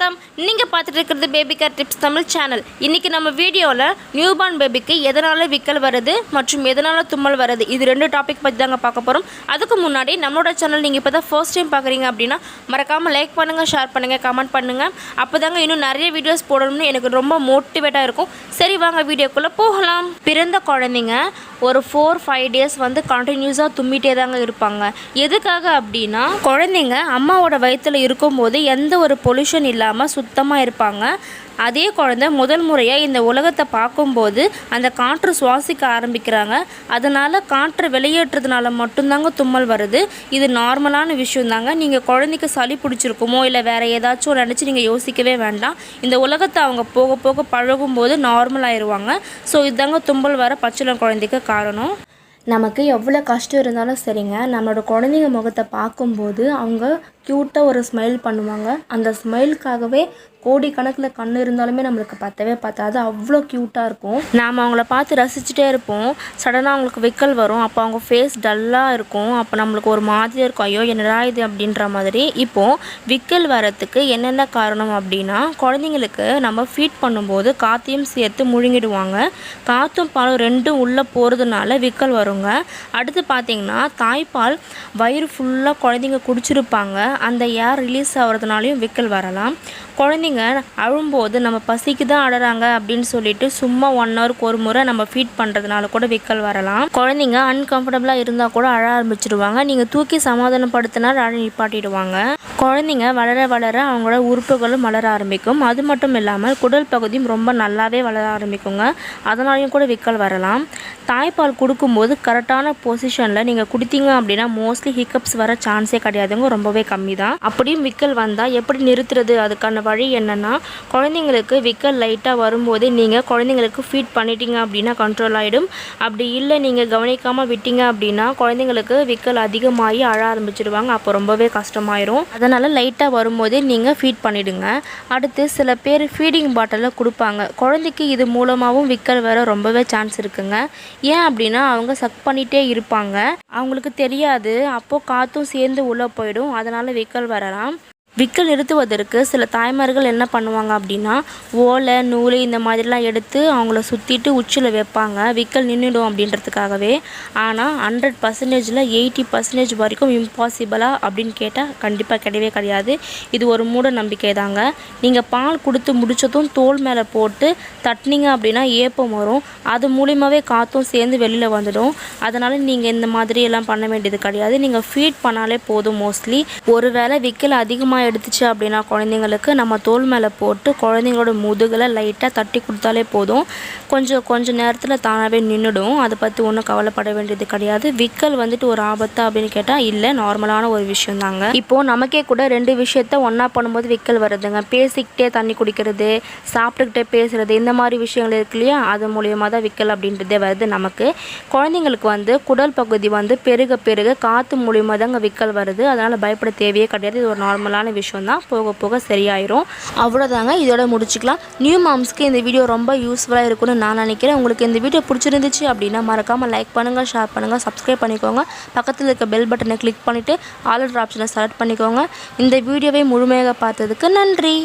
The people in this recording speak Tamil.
வணக்கம். நீங்க பார்த்துட்டு இருக்கிறது baby care tips Tamil channel. இன்னைக்கு நம்ம வீடியோவில் நியூபார்ன் பேபிக்கு எதனால விக்கல் வருது மற்றும் எதனால தும்மல் வருது இது ரெண்டு டாபிக் பற்றி தாங்க பார்க்க போகிறோம். அதுக்கு முன்னாடி நம்மளோட சேனல் நீங்கள் இப்போ தான் ஃபர்ஸ்ட் டைம் பார்க்குறீங்க அப்படின்னா மறக்காமல் லைக் பண்ணுங்கள், ஷேர் பண்ணுங்கள், கமெண்ட் பண்ணுங்கள். அப்போ தாங்க இன்னும் நிறைய வீடியோஸ் போடணும்னு எனக்கு ரொம்ப மோட்டிவேட்டாக இருக்கும். சரி வாங்க வீடியோக்குள்ளே போகலாம். பிறந்த குழந்தைங்க ஒரு 4-5 டேஸ் வந்து கண்டினியூஸாக தும்மிட்டே தாங்க இருப்பாங்க. எதுக்காக அப்படின்னா குழந்தைங்க அம்மாவோட வயிற்றில் இருக்கும்போது எந்த ஒரு பொல்யூஷன் இல்லாமல் சுத்தமாக இருப்பாங்க. அதே குழந்தை முதல் முறையாக இந்த உலகத்தை பார்க்கும்போது அந்த காற்று சுவாசிக்க ஆரம்பிக்கிறாங்க. அதனால் காற்று வெளியேற்றதுனால மட்டும்தாங்க தும்மல் வருது. இது நார்மலான விஷயம் தாங்க. நீங்கள் குழந்தைக்கு சளி பிடிச்சிருக்குமோ இல்லை வேறு ஏதாச்சும் நினச்சி நீங்கள் யோசிக்கவே வேண்டாம். இந்த உலகத்தை அவங்க போக போக பழகும்போது நார்மல் ஆயிடுவாங்க. ஸோ இதுதாங்க தும்மல் வர பச்சிளம் குழந்தைக்கு காரணம். நமக்கு எவ்வளோ கஷ்டம் இருந்தாலும் சரிங்க, நம்மளோட குழந்தைங்க முகத்தை பார்க்கும்போது அவங்க க்யூட்டாக ஒரு ஸ்மைல் பண்ணுவாங்க. அந்த ஸ்மைலுக்காகவே கோடிக்கணக்கில் கண் இருந்தாலுமே நம்மளுக்கு பத்தவே பத்தாது. அவ்வளோ க்யூட்டாக இருக்கும். நாம் அவங்கள பார்த்து ரசிச்சுட்டே இருப்போம். சடனாக அவங்களுக்கு விக்கல் வரும். அப்போ அவங்க ஃபேஸ் டல்லாக இருக்கும். அப்போ நம்மளுக்கு ஒரு மாதிரியாக இருக்கும், ஐயோ என்னடா இது அப்படின்ற மாதிரி. இப்போது விக்கல் வரத்துக்கு என்னென்ன காரணம் அப்படின்னா, குழந்தைங்களுக்கு நம்ம ஃபீட் பண்ணும்போது காற்றையும் சேர்த்து முழுங்கிடுவாங்க. காற்றும் பாலும் ரெண்டும் உள்ளே போகிறதுனால விக்கல் வருங்க. அடுத்து பார்த்திங்கன்னா தாய்ப்பால் வயிறு ஃபுல்லாக குழந்தைங்க குடிச்சிருப்பாங்க. அந்த ஏர் ரிலீஸ் ஆகிறதுனாலையும் விக்கல் வரலாம். குழந்தைங்க அழும்போது நம்ம பசிக்கு தான் அழறாங்க அப்படின்னு சொல்லிட்டு சும்மா 1 ஹவருக்கு ஒரு முறை நம்ம ஃபீட் பண்ணுறதுனால கூட விக்கல் வரலாம். குழந்தைங்க அன்கம்ஃபர்டபுளாக இருந்தால் கூட அழ ஆரம்பிச்சிடுவாங்க. நீங்கள் தூக்கி சமாதானப்படுத்தினால் அழ நிப்பாட்டிடுவாங்க. குழந்தைங்க வளர வளர அவங்களோட உறுப்புகளும் வளர ஆரம்பிக்கும். அது மட்டும் இல்லாமல் குடல் பகுதியும் ரொம்ப நல்லாவே வளர ஆரம்பிக்குங்க. அதனாலையும் கூட விக்கல் வரலாம். தாய்ப்பால் கொடுக்கும்போது கரெக்டான பொசிஷனில் நீங்கள் கொடுத்தீங்க அப்படின்னா மோஸ்ட்லி ஹிக்கப்ஸ் வர சான்ஸே கிடையாதுங்க, ரொம்பவே கம்மி தான். அப்படியும் விக்கல் வந்தால் எப்படி நிறுத்துறது, அதுக்கான வழி என்னென்னா, குழந்தைங்களுக்கு விக்கல் லைட்டாக வரும்போதே நீங்கள் குழந்தைங்களுக்கு ஃபீட் பண்ணிட்டீங்க அப்படின்னா கண்ட்ரோல் ஆகிடும். அப்படி இல்லை நீங்கள் கவனிக்காமல் விட்டீங்க அப்படின்னா குழந்தைங்களுக்கு விக்கல் அதிகமாகி அழ ஆரம்பிச்சிடுவாங்க. அப்போ ரொம்பவே கஷ்டமாயிரும். அதனால் லைட்டாக வரும்போதே நீங்கள் ஃபீட் பண்ணிவிடுங்க. அடுத்து சில பேர் ஃபீடிங் பாட்டிலில் கொடுப்பாங்க. குழந்தைக்கு இது மூலமாகவும் விக்கல் வர ரொம்பவே சான்ஸ் இருக்குங்க. ஏன் அப்படின்னா அவங்க சக் பண்ணிகிட்டே இருப்பாங்க, அவங்களுக்கு தெரியாது. அப்போது காற்றும் சேர்ந்து உள்ளே போயிடும். அதனால் விக்கல் வரலாம். விக்கல் நிறுத்துவதற்கு சில தாய்மார்கள் என்ன பண்ணுவாங்க அப்படின்னா, ஓலை நூல் இந்த மாதிரிலாம் எடுத்து அவங்கள சுற்றிட்டு உச்சியில் வைப்பாங்க, விக்கல் நின்றுடும் அப்படின்றதுக்காகவே. ஆனால் 100%ல் 80% வரைக்கும் இம்பாசிபிளா அப்படின்னு கேட்டால் கண்டிப்பாக கிடையவே கிடையாது. இது ஒரு மூட நம்பிக்கை தாங்க. நீங்கள் பால் கொடுத்து முடித்ததும் தோல் மேலே போட்டு தட்டினீங்க அப்படின்னா ஏப்பம் வரும். அது மூலியமாகவே காற்றும் சேர்ந்து வெளியில் வந்துடும். அதனால் நீங்கள் இந்த மாதிரியெல்லாம் பண்ண வேண்டியது கிடையாது. நீங்கள் ஃபீட் பண்ணாலே போதும். மோஸ்ட்லி ஒரு வேளை விக்கல் அதிகமாக எடுத்துச்சு அப்படின்னா குழந்தைங்களுக்கு நம்ம தோல் மேலே போட்டு குழந்தைங்களோட முதுகில் லைட்டாக தட்டி கொடுத்தாலே போதும். கொஞ்சம் நேரத்தில் தானாகவே நின்றுடும். அதை பற்றி ஒன்றும் கவலைப்பட வேண்டியது கிடையாது. விக்கல் வந்துட்டு ஒரு ஆபத்தா அப்படின்னு கேட்டால் இல்லை, நார்மலான ஒரு விஷயம் தாங்க. இப்போது நமக்கே கூட 2 விஷயத்த ஒன்றா பண்ணும்போது விக்கல் வருதுங்க. பேசிக்கிட்டே தண்ணி குடிக்கிறது, சாப்பிட்டுக்கிட்டே பேசுகிறது, இந்த மாதிரி விஷயங்கள் இருக்கு இல்லையா, அது மூலியமாக தான் விக்கல் அப்படின்றதே வருது நமக்கு. குழந்தைங்களுக்கு வந்து குடல் பகுதி வந்து பெருக பெருக காற்று மூலியமாக தாங்க விக்கல் வருது. அதனால் பயப்பட தேவையே கிடையாது. இது ஒரு நார்மலான விஷயம் தான். போக போக சரியாயிரும். அவ்வளோதாங்க, இதோட முடிச்சுக்கலாம். நியூ மாம்ஸ்க்கு இந்த வீடியோ ரொம்ப யூஸ்ஃபுல்லாக இருக்கும்னு நான் நினைக்கிறேன். உங்களுக்கு இந்த வீடியோ பிடிச்சிருந்துச்சு அப்படின்னா மறக்காமல் லைக் பண்ணுங்கள், ஷேர் பண்ணுங்கள், சப்ஸ்கிரைப் பண்ணிக்கோங்க. பக்கத்தில் இருக்க பெல் பட்டனை கிளிக் பண்ணிவிட்டு ஆல் ஆப்ஷனை செலக்ட் பண்ணிக்கோங்க. இந்த வீடியோவை முழுமையாக பார்த்ததுக்கு நன்றி.